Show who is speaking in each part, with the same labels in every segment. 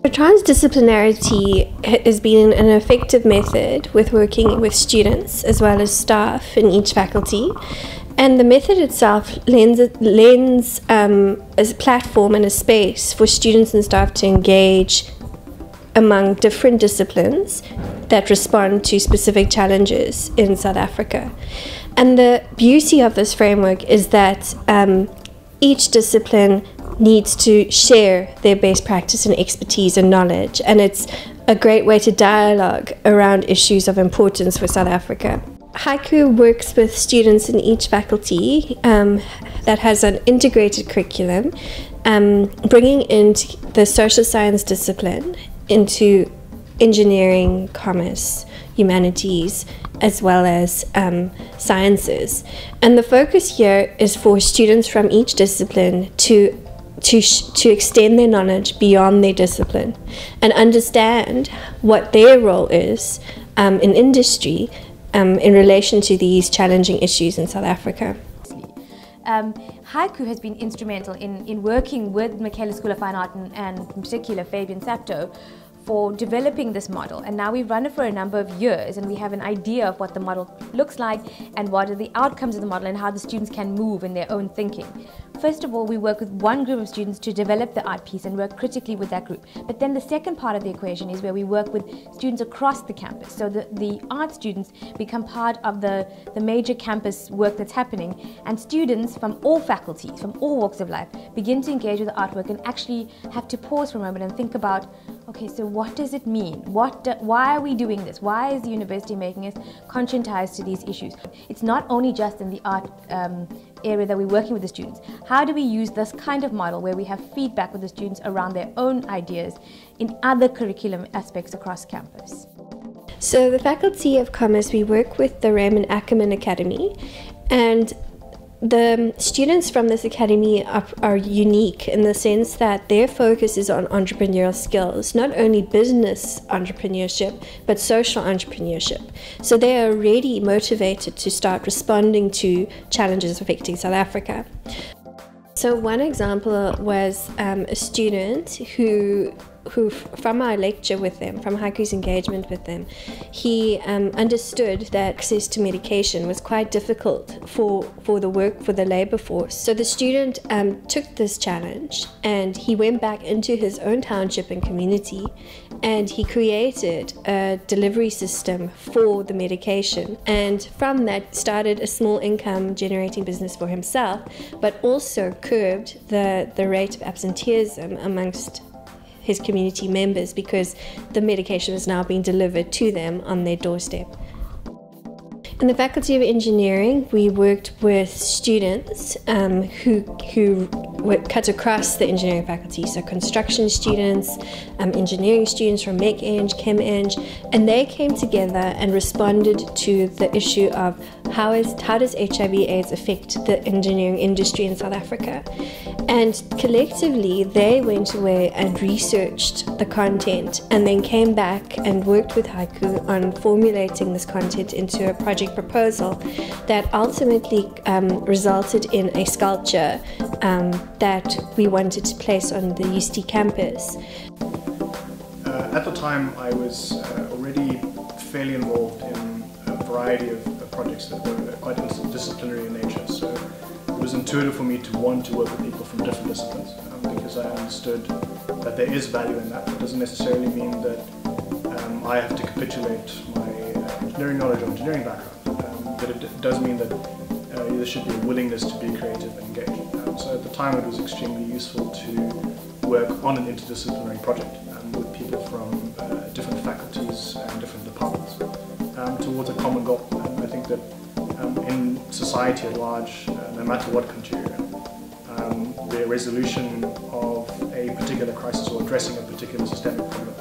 Speaker 1: Transdisciplinarity has been an effective method with working with students as well as staff in each faculty, and the method itself lends as a platform and a space for students and staff to engage among different disciplines that respond to specific challenges in South Africa. And the beauty of this framework is that each discipline needs to share their best practice and expertise and knowledge, and it's a great way to dialogue around issues of importance for South Africa. HAICU works with students in each faculty that has an integrated curriculum, bringing in the social science discipline into engineering, commerce, humanities, as well as sciences. And the focus here is for students from each discipline to extend their knowledge beyond their discipline and understand what their role is in industry in relation to these challenging issues in South Africa.
Speaker 2: HAICU has been instrumental in working with Michaela School of Fine Art and in particular Fabian Sapto for developing this model, and now we've run it for a number of years and we have an idea of what the model looks like and what are the outcomes of the model and how the students can move in their own thinking. First of all, we work with one group of students to develop the art piece and work critically with that group. But then the second part of the equation is where we work with students across the campus. So the art students become part of the major campus work that's happening, and students from all faculties, from all walks of life, begin to engage with the artwork and actually have to pause for a moment and think about, okay, so what does it mean? Why are we doing this? Why is the university making us conscientized to these issues? It's not only just in the art area that we're working with the students. How do we use this kind of model where we have feedback with the students around their own ideas in other curriculum aspects across campus?
Speaker 1: So the Faculty of Commerce, we work with the Raymond Ackerman Academy, and the students from this academy are unique in the sense that their focus is on entrepreneurial skills, not only business entrepreneurship, but social entrepreneurship. So they are already motivated to start responding to challenges affecting South Africa. So one example was a student who from our lecture with them, from HAICU's engagement with them, he understood that access to medication was quite difficult for the labour force. So the student took this challenge and he went back into his own township and community, and he created a delivery system for the medication, and from that started a small income generating business for himself, but also curbed the rate of absenteeism amongst his community members because the medication was now being delivered to them on their doorstep. In the Faculty of Engineering, we worked with students who cut across the engineering faculty, so construction students, engineering students from Mech Eng, Chem Eng, and they came together and responded to the issue of how does HIV/AIDS affect the engineering industry in South Africa. And collectively, they went away and researched the content and then came back and worked with HAICU on formulating this content into a project proposal that ultimately resulted in a sculpture that we wanted to place on the UCT campus.
Speaker 3: At the time, I was already fairly involved in a variety of projects that were quite interdisciplinary in nature. So it was intuitive for me to want to work with people from different disciplines because I understood that there is value in that. It doesn't necessarily mean that I have to capitulate my engineering knowledge or engineering background, but it does mean that there should be a willingness to be creative and engaged. So at the time it was extremely useful to work on an interdisciplinary project with people from different faculties and different departments towards a common goal. I think that in society at large, no matter what country you're in, the resolution of a particular crisis or addressing a particular systemic problem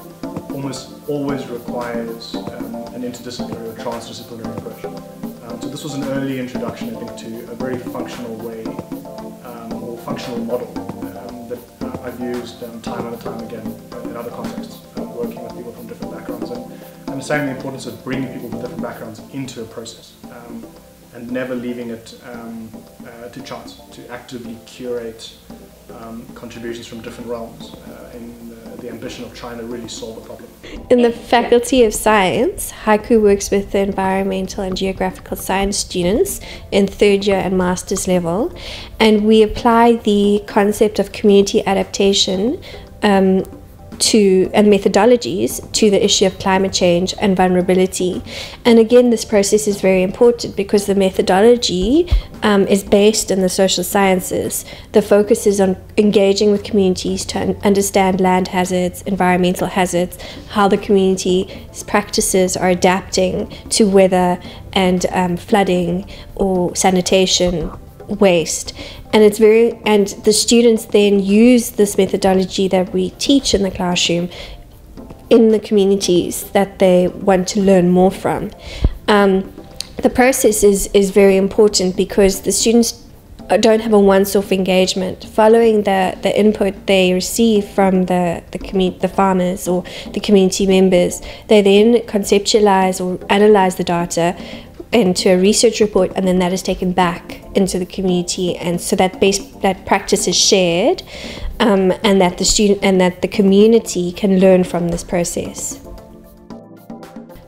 Speaker 3: almost always requires an interdisciplinary or transdisciplinary approach. So this was an early introduction, I think, to a very functional way or functional model that I've used time and time again in other contexts, working with people from different backgrounds and understanding the importance of bringing people from different backgrounds into a process. and never leaving it to chance, to actively curate contributions from different realms in the ambition of trying to really solve a problem.
Speaker 1: In the Faculty of Science, HAICU works with the environmental and geographical science students in third year and master's level, and we apply the concept of community adaptation and methodologies to the issue of climate change and vulnerability. And again, this process is very important because the methodology is based in the social sciences. The focus is on engaging with communities to understand land hazards, environmental hazards, how the community's practices are adapting to weather and flooding or sanitation, waste. And the students then use this methodology that we teach in the classroom in the communities that they want to learn more from. The process is very important because the students don't have a once-off engagement. Following the input they receive from the farmers or the community members, they then conceptualize or analyze the data into a research report, and then that is taken back into the community, and so that practice is shared, and that the community can learn from this process.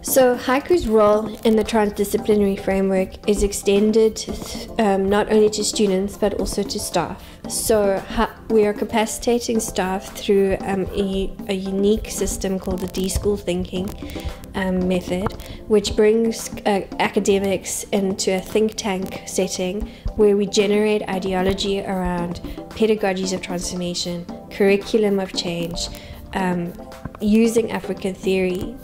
Speaker 1: So HAICU's role in the transdisciplinary framework is extended not only to students but also to staff. So we are capacitating staff through a unique system called the D-School Thinking method, which brings academics into a think tank setting where we generate ideology around pedagogies of transformation, curriculum of change, using African theory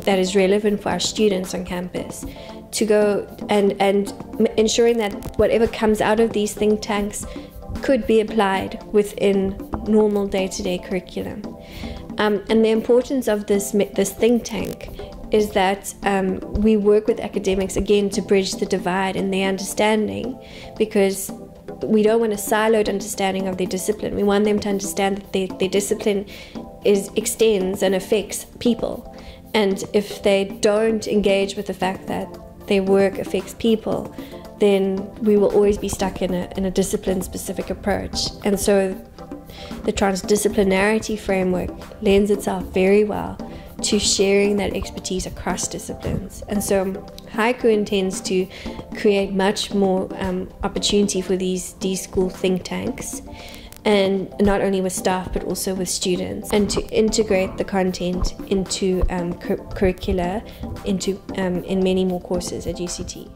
Speaker 1: that is relevant for our students on campus, to go and ensuring that whatever comes out of these think tanks could be applied within normal day-to-day curriculum. And the importance of this think tank is that we work with academics again to bridge the divide in their understanding, because we don't want a siloed understanding of their discipline. We want them to understand that their discipline extends and affects people. And if they don't engage with the fact that their work affects people, then we will always be stuck in a discipline-specific approach. And so the transdisciplinarity framework lends itself very well to sharing that expertise across disciplines. And so HAICU intends to create much more opportunity for these D-School think tanks, and not only with staff but also with students, and to integrate the content into curricula in many more courses at UCT.